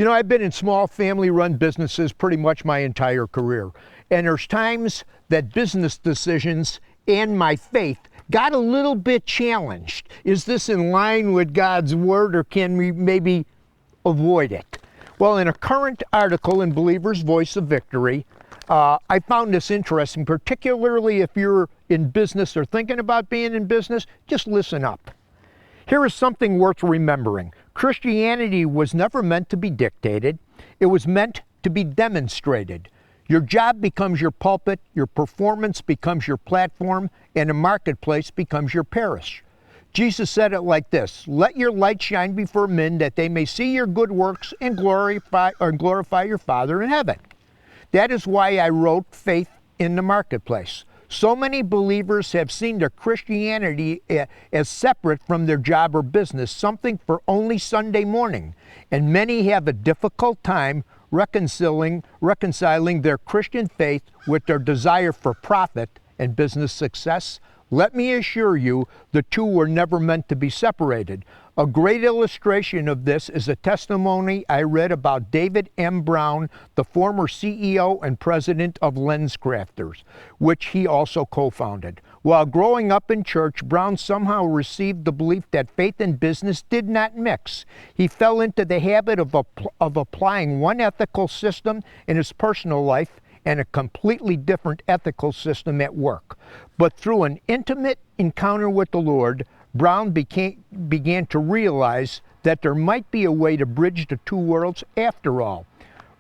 You know, I've been in small family-run businesses pretty much my entire career. And there's times that business decisions and my faith got a little bit challenged. Is this in line with God's Word, or can we maybe avoid it? Well, in a current article in Believer's Voice of Victory, I found this interesting, particularly if you're in business or thinking about being in business. Just listen up. Here is something worth remembering. Christianity was never meant to be dictated. It was meant to be demonstrated. Your job becomes your pulpit, your performance becomes your platform, and the marketplace becomes your parish. Jesus said it like this: "Let your light shine before men, that they may see your good works and glorify your Father in heaven." That is why I wrote Faith in the Marketplace. So many believers have seen their Christianity as separate from their job or business, something for only Sunday morning. And many have a difficult time reconciling their Christian faith with their desire for profit and business success. Let me assure you, the two were never meant to be separated. A great illustration of this is a testimony I read about David M. Brown, the former CEO and president of LensCrafters, which he also co-founded. While growing up in church, Brown somehow received the belief that faith and business did not mix. He fell into the habit of applying one ethical system in his personal life and a completely different ethical system at work. But through an intimate encounter with the Lord, Brown began to realize that there might be a way to bridge the two worlds after all.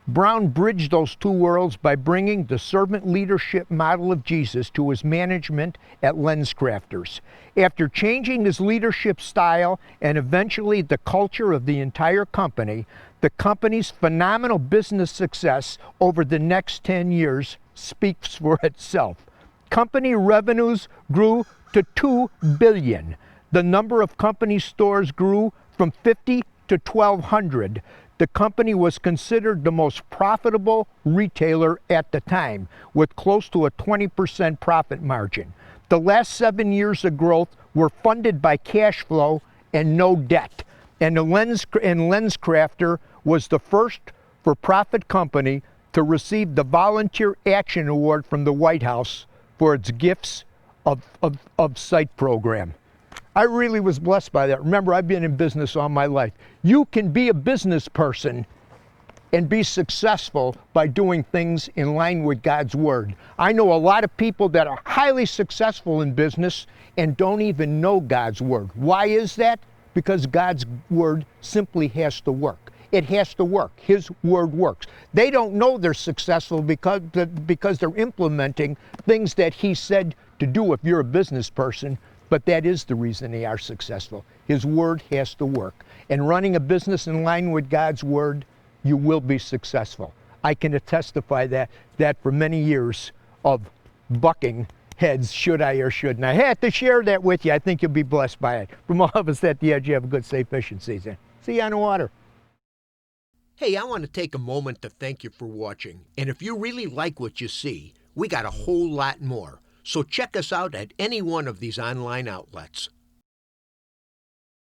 Brown bridged those two worlds by bringing the servant leadership model of Jesus to his management at LensCrafters. After changing his leadership style and eventually the culture of the entire company, the company's phenomenal business success over the next 10 years speaks for itself. Company revenues grew to $2 billion. The number of company stores grew from 50 to 1,200. The company was considered the most profitable retailer at the time, with close to a 20% profit margin. The last 7 years of growth were funded by cash flow and no debt. And LensCrafter was the first for-profit company to receive the Volunteer Action Award from the White House for its Gifts of Sight program. I really was blessed by that. Remember, I've been in business all my life. You can be a business person and be successful by doing things in line with God's Word. I know a lot of people that are highly successful in business and don't even know God's Word. Why is that? Because God's Word simply has to work. It has to work. His Word works. They don't know they're successful because they're implementing things that He said to do if you're a business person. But that is the reason they are successful. His Word has to work. And running a business in line with God's Word, you will be successful. I can testify that for many years of bucking heads, should I or shouldn't I. I had to share that with you. I think you'll be blessed by it. From all of us at The Edge, you have a good, safe fishing season. See you on the water. Hey, I want to take a moment to thank you for watching. And if you really like what you see, we got a whole lot more. So check us out at any one of these online outlets.